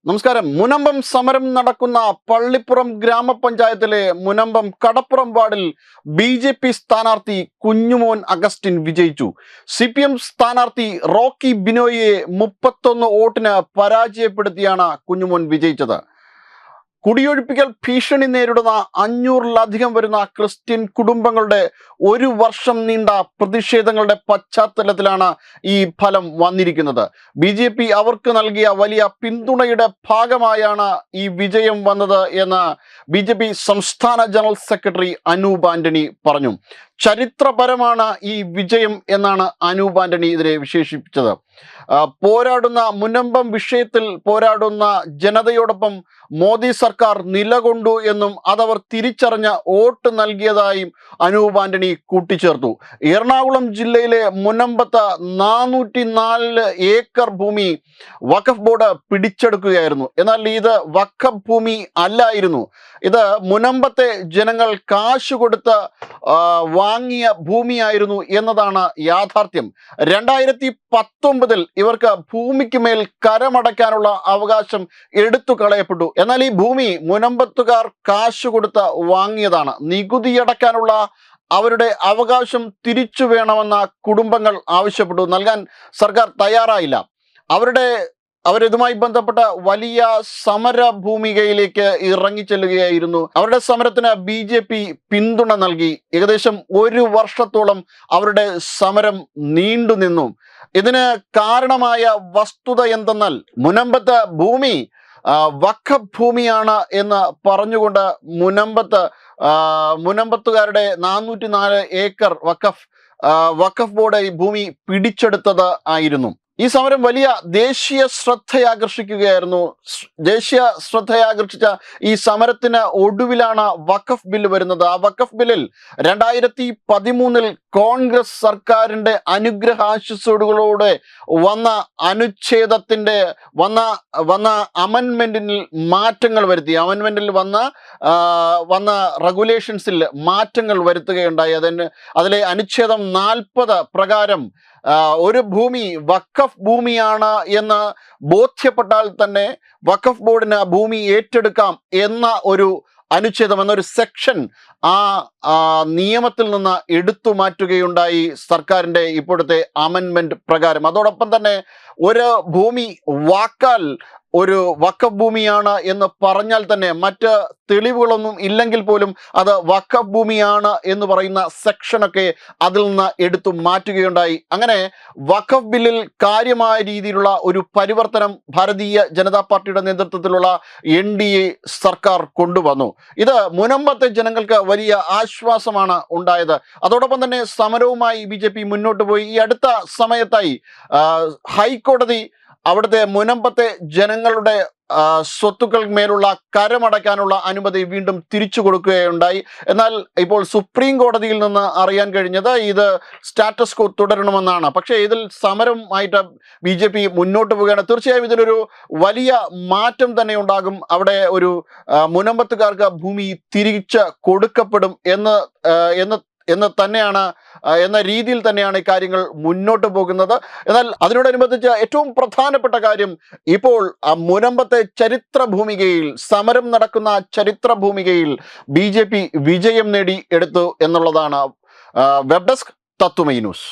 നമസ്കാരം. മുനമ്പം സമരം നടക്കുന്ന പള്ളിപ്പുറം ഗ്രാമപഞ്ചായത്തിലെ മുനമ്പം കടപ്പുറം വാർഡിൽ BJP സ്ഥാനാർത്ഥി കുഞ്ഞുമോൻ അഗസ്റ്റിൻ വിജയിച്ചു. CPM സ്ഥാനാർത്ഥി റോക്കി ബിനോയിയെ 31 വോട്ടിന് പരാജയപ്പെടുത്തിയാണ് കുഞ്ഞുമോൻ വിജയിച്ചത്. കുടിയൊഴിപ്പിക്കൽ ഭീഷണി നേരിടുന്ന 500-ലധികം വരുന്ന ക്രിസ്ത്യൻ കുടുംബങ്ങളുടെ 1 വർഷം നീണ്ട പ്രതിഷേധങ്ങളുടെ പശ്ചാത്തലത്തിലാണ് ഈ ഫലം വന്നിരിക്കുന്നത്. BJP അവർക്ക് നൽകിയ വലിയ പിന്തുണയുടെ ഭാഗമായാണ് ഈ വിജയം വന്നത് എന്ന് BJP സംസ്ഥാന ജനറൽ സെക്രട്ടറി അനൂപ് ആന്റണി പറഞ്ഞു. ചരിത്രപരമാണ് ഈ വിജയം എന്നാണ് അനൂപ് ആന്റണി ഇതിനെ വിശേഷിപ്പിച്ചത്. പോരാടുന്ന മുനമ്പം വിഷയത്തിൽ പോരാടുന്ന ജനതയോടൊപ്പം മോദി സർക്കാർ നിലകൊണ്ടു എന്നും അതവർ തിരിച്ചറിഞ്ഞ വോട്ട് നൽകിയതായും അനൂപ് ആന്റണി കൂട്ടിച്ചേർത്തു. എറണാകുളം ജില്ലയിലെ മുനമ്പത്ത് 404 ഏക്കർ ഭൂമി വഖഫ് ബോർഡ് പിടിച്ചെടുക്കുകയായിരുന്നു. എന്നാൽ ഇത് വഖഫ് ഭൂമി അല്ലായിരുന്നു. ഇത് മുനമ്പത്തെ ജനങ്ങൾ കാശ് കൊടുത്ത് വാങ്ങിയ ഭൂമിയായിരുന്നു എന്നതാണ് യാഥാർത്ഥ്യം. 2019 ഇവർക്ക് ഭൂമിക്ക് മേൽ കരമടയ്ക്കാനുള്ള അവകാശം എടുത്തു കളയപ്പെട്ടു. എന്നാൽ ഈ ഭൂമി മുനമ്പത്തുകാർ കാശ് കൊടുത്ത് വാങ്ങിയതാണ്. നികുതിയടക്കാനുള്ള അവരുടെ അവകാശം തിരിച്ചു വേണമെന്ന കുടുംബങ്ങൾ ആവശ്യപ്പെട്ടു. നൽകാൻ സർക്കാർ തയ്യാറായില്ല. അവരിതുമായി ബന്ധപ്പെട്ട വലിയ സമര ഭൂമികയിലേക്ക് ഇറങ്ങിച്ചെല്ലുകയായിരുന്നു. അവരുടെ സമരത്തിന് BJP പിന്തുണ നൽകി. ഏകദേശം 1 വർഷത്തോളം അവരുടെ സമരം നീണ്ടുനിന്നു. ഇതിന് കാരണമായ വസ്തുത എന്തെന്നാൽ മുനമ്പത്തെ ഭൂമി വഖഫ് ഭൂമിയാണ് എന്ന് പറഞ്ഞുകൊണ്ട് മുനമ്പത്തുകാരുടെ 404 ഏക്കർ വഖഫ് ബോർഡ് ഈ ഭൂമി പിടിച്ചെടുത്തത് ആയിരുന്നു. ഈ സമരം വലിയ ദേശീയ ശ്രദ്ധയാകർഷിക്കുകയായിരുന്നു. ദേശീയ ശ്രദ്ധയാകർഷിച്ച ഈ സമരത്തിന് ഒടുവിലാണ് വഖഫ് ബില്ല് വരുന്നത്. ആ വഖഫ് ബില്ലിൽ 2013 കോൺഗ്രസ് സർക്കാരിന്റെ അനുഗ്രഹാശിസ്സോടുകളോടെ വന്ന അനുച്ഛേദത്തിന്റെ വന്ന അമെൻമെന്റിൽ മാറ്റങ്ങൾ വരുത്തി. അമെൻമെന്റിൽ വന്ന റെഗുലേഷൻസിൽ മാറ്റങ്ങൾ വരുത്തുകയുണ്ടായി. അതിലെ അനുച്ഛേദം 40 പ്രകാരം ഒരു ഭൂമി വഖഫ് ഭൂമിയാണ് എന്ന് ബോധ്യപ്പെട്ടാൽ തന്നെ വഖഫ് ബോർഡിന് ഭൂമി ഏറ്റെടുക്കാം എന്ന ഒരു അനുച്ഛേദം എന്നൊരു സെക്ഷൻ ആ നിയമത്തിൽ നിന്ന് എടുത്തു മാറ്റുകയുണ്ടായി സർക്കാരിൻ്റെ ഇപ്പോഴത്തെ അമെൻമെന്റ് പ്രകാരം. അതോടൊപ്പം തന്നെ ഒരു ഭൂമി വാക്കാൽ ഒരു വഖഫ് ഭൂമിയാണ് എന്ന് പറഞ്ഞാൽ തന്നെ മറ്റ് തെളിവുകളൊന്നും ഇല്ലെങ്കിൽ പോലും അത് വഖഫ് ഭൂമിയാണ് എന്ന് പറയുന്ന സെക്ഷനൊക്കെ അതിൽ നിന്ന് എടുത്തു മാറ്റുകയുണ്ടായി. അങ്ങനെ വഖഫ് ബില്ലിൽ കാര്യമായ രീതിയിലുള്ള ഒരു പരിവർത്തനം ഭാരതീയ ജനതാ പാർട്ടിയുടെ നേതൃത്വത്തിലുള്ള NDA സർക്കാർ കൊണ്ടുവന്നു. ഇത് മുനമ്പത്തെ ജനങ്ങൾക്ക് വലിയ ആശ്വാസമാണ് ഉണ്ടായത്. അതോടൊപ്പം തന്നെ സമരവുമായി BJP മുന്നോട്ട് പോയി. ഈ അടുത്ത സമയത്തായി ഹൈക്കോടതി അവിടുത്തെ മുനമ്പത്തെ ജനങ്ങളുടെ സ്വത്തുക്കൾ മേലുള്ള കരമടയ്ക്കാനുള്ള അനുമതി വീണ്ടും തിരിച്ചു കൊടുക്കുകയുണ്ടായി. എന്നാൽ ഇപ്പോൾ സുപ്രീം കോടതിയിൽ നിന്ന് അറിയാൻ കഴിഞ്ഞത് ഇത് സ്റ്റാറ്റസ് കോ തുടരണമെന്നാണ്. പക്ഷേ ഇതിൽ സമരമായിട്ട് BJP മുന്നോട്ട് പോവുകയാണ്. തീർച്ചയായും ഇതിലൊരു വലിയ മാറ്റം തന്നെ ഉണ്ടാകും. അവിടെ ഒരു മുനമ്പത്തുകാർക്ക് ഭൂമി തിരിച്ച് കൊടുക്കപ്പെടും എന്ന രീതിയിൽ തന്നെയാണ് ഈ കാര്യങ്ങൾ മുന്നോട്ട് പോകുന്നത്. എന്നാൽ അതിനോടനുബന്ധിച്ച് ഏറ്റവും പ്രധാനപ്പെട്ട കാര്യം, ഇപ്പോൾ മുനമ്പത്തെ ചരിത്ര ഭൂമികയിൽ സമരം നടക്കുന്ന ചരിത്ര ഭൂമികയിൽ BJP വിജയം നേടി എടുത്തു എന്നുള്ളതാണ്. വെബ് ഡെസ്ക് തത്വമൈ ന്യൂസ്.